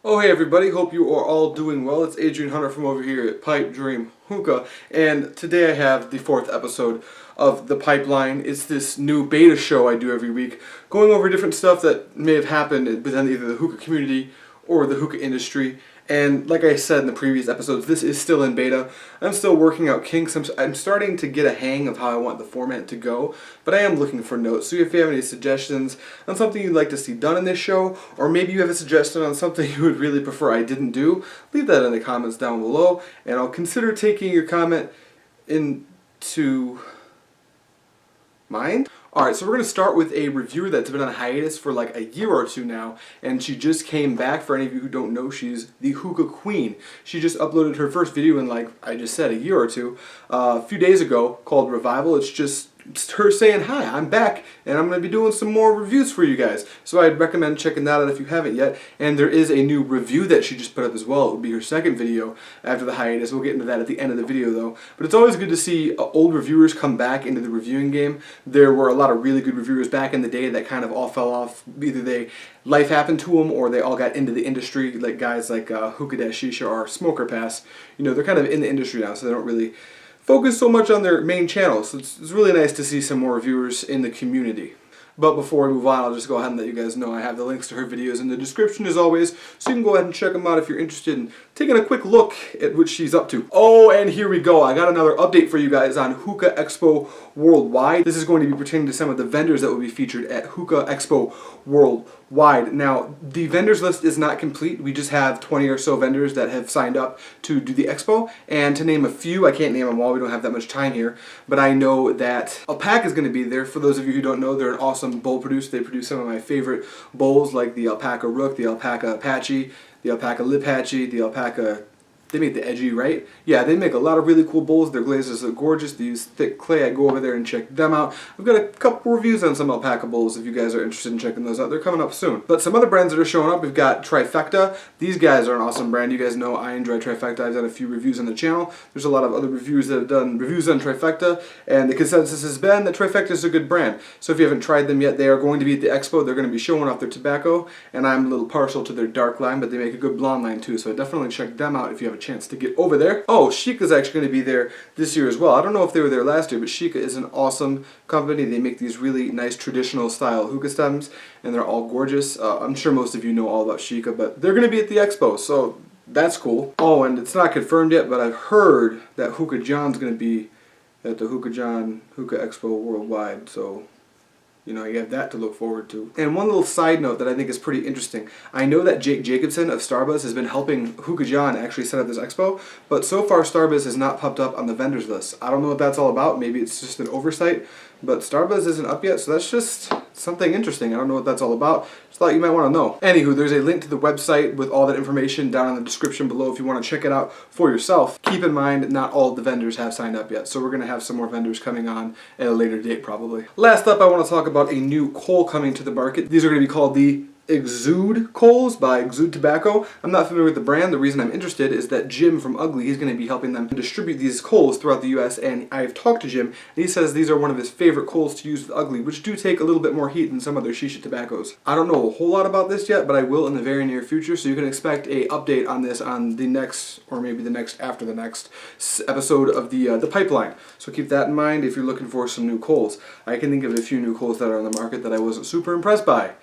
Oh hey everybody, hope you are all doing well. It's Adrian Hunter from over here at Pipe Dream Hookah, and today I have the fourth episode of The Pipeline. It's this new beta show I do every week, going over different stuff that may have happened within either the hookah community or the hookah industry. And like I said in the previous episodes, this is still in beta. I'm still working out kinks. I'm starting to get a hang of how I want the format to go, but I am looking for notes. So if you have any suggestions on something you'd like to see done in this show, or maybe you have a suggestion on something you would really prefer I didn't do, leave that in the comments down below, and I'll consider taking your comment into mind. Alright, so we're going to start with a reviewer that's been on hiatus for like a year or two now, and she just came back. For any of you who don't know, she's the Hookah Queen. She just uploaded her first video in, like I just said, a year or two, a few days ago, called Revival. It's just her saying, hi, I'm back, and I'm going to be doing some more reviews for you guys. So I'd recommend checking that out if you haven't yet. And there is a new review that she just put up as well. It would be her second video after the hiatus. We'll get into that at the end of the video though. But it's always good to see old reviewers come back into the reviewing game. There were a lot of really good reviewers back in the day that kind of all fell off. Either life happened to them, or they all got into the industry, like guys like Hookah-Shisha or Smoker Pass. You know, they're kind of in the industry now, so they don't really focus so much on their main channel. So it's really nice to see some more reviewers in the community. But before we move on, I'll just go ahead and let you guys know I have the links to her videos in the description as always, so you can go ahead and check them out if you're interested in taking a quick look at what she's up to. Oh, and here we go. I got another update for you guys on Hookah Expo Worldwide. This is going to be pertaining to some of the vendors that will be featured at Hookah Expo Worldwide. Now, the vendors list is not complete. We just have 20 or so vendors that have signed up to do the expo, and to name a few, I can't name them all, we don't have that much time here, but I know that Alpaca is going to be there. For those of you who don't know, they're an awesome bowl producer. They produce some of my favorite bowls, like the Alpaca Rook, the Alpaca Apache, the Alpaca Lipache, the Alpaca... They make the edgy, right? Yeah, they make a lot of really cool bowls. Their glazes are gorgeous. They use thick clay. I go over there and check them out. I've got a couple reviews on some Alpaca bowls if you guys are interested in checking those out. They're coming up soon. But some other brands that are showing up, we've got Trifecta. These guys are an awesome brand. You guys know I enjoy Trifecta. I've done a few reviews on the channel. There's a lot of other reviewers that have done reviews on Trifecta, and the consensus has been that Trifecta is a good brand. So if you haven't tried them yet, they are going to be at the expo. They're going to be showing off their tobacco, and I'm a little partial to their dark line, but they make a good blonde line too. So definitely check them out if you have a chance to get over there. Oh, Shika is actually going to be there this year as well. I don't know if they were there last year, but Shika is an awesome company. They make these really nice traditional style hookah stems, and they're all gorgeous. I'm sure most of you know all about Shika, but they're going to be at the expo, so that's cool. Oh, and it's not confirmed yet, but I've heard that HookahJohn's going to be at the HookahJohn Hookah Expo Worldwide, so you know, you have that to look forward to. And one little side note that I think is pretty interesting. I know that Jake Jacobson of Starbuzz has been helping HookahJohn actually set up this expo, but so far Starbuzz has not popped up on the vendors list. I don't know what that's all about. Maybe it's just an oversight, but Starbuzz isn't up yet, so that's just something interesting. I don't know what that's all about. Just thought you might want to know. Anywho, there's a link to the website with all that information down in the description below if you want to check it out for yourself. Keep in mind, not all the vendors have signed up yet, so we're going to have some more vendors coming on at a later date probably. Last up, I want to talk about a new coal coming to the market. These are going to be called the Exude coals by Exude Tobacco. I'm not familiar with the brand. The reason I'm interested is that Jim from Ugly, he's going to be helping them distribute these coals throughout the US, and I've talked to Jim, and he says these are one of his favorite coals to use with Ugly, which do take a little bit more heat than some other shisha tobaccos. I don't know a whole lot about this yet, but I will in the very near future, so you can expect a update on this on the next, or maybe the next after the next episode of the Pipeline. So keep that in mind if you're looking for some new coals. I can think of a few new coals that are on the market that I wasn't super impressed by.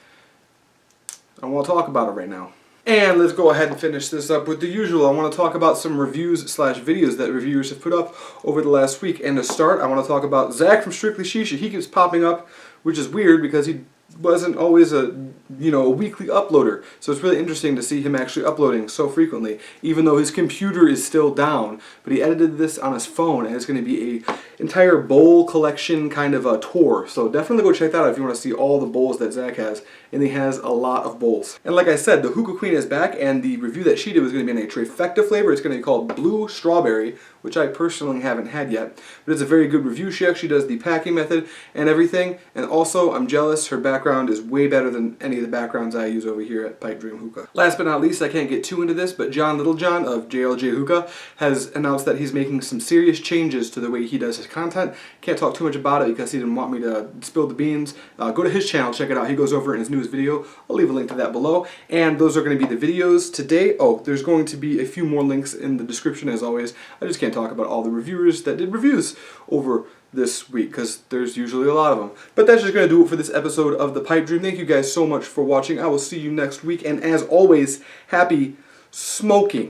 I want to talk about it right now. And let's go ahead and finish this up with the usual. I want to talk about some reviews slash videos that reviewers have put up over the last week. And to start, I want to talk about Zach from Strictly Shisha. He keeps popping up, which is weird because he wasn't always a weekly uploader. So it's really interesting to see him actually uploading so frequently, even though his computer is still down. But he edited this on his phone, and it's going to be a entire bowl collection kind of a tour. So definitely go check that out if you want to see all the bowls that Zach has. And he has a lot of bowls. And like I said, the Hookah Queen is back, and the review that she did was going to be in a Trifecta flavor. It's going to be called Blue Strawberry, which I personally haven't had yet. But it's a very good review. She actually does the packing method and everything. And also, I'm jealous, her back background is way better than any of the backgrounds I use over here at Pipe Dream Hookah. Last but not least, I can't get too into this, but John Littlejohn of JLJ Hookah has announced that he's making some serious changes to the way he does his content. Can't talk too much about it because he didn't want me to spill the beans. Go to his channel, check it out. He goes over it in his newest video. I'll leave a link to that below. And those are going to be the videos today. Oh, there's going to be a few more links in the description as always. I just can't talk about all the reviewers that did reviews over this week because there's usually a lot of them. But that's just going to do it for this episode of The Pipe Dream. Thank you guys so much for watching. I will see you next week, and as always, happy smoking.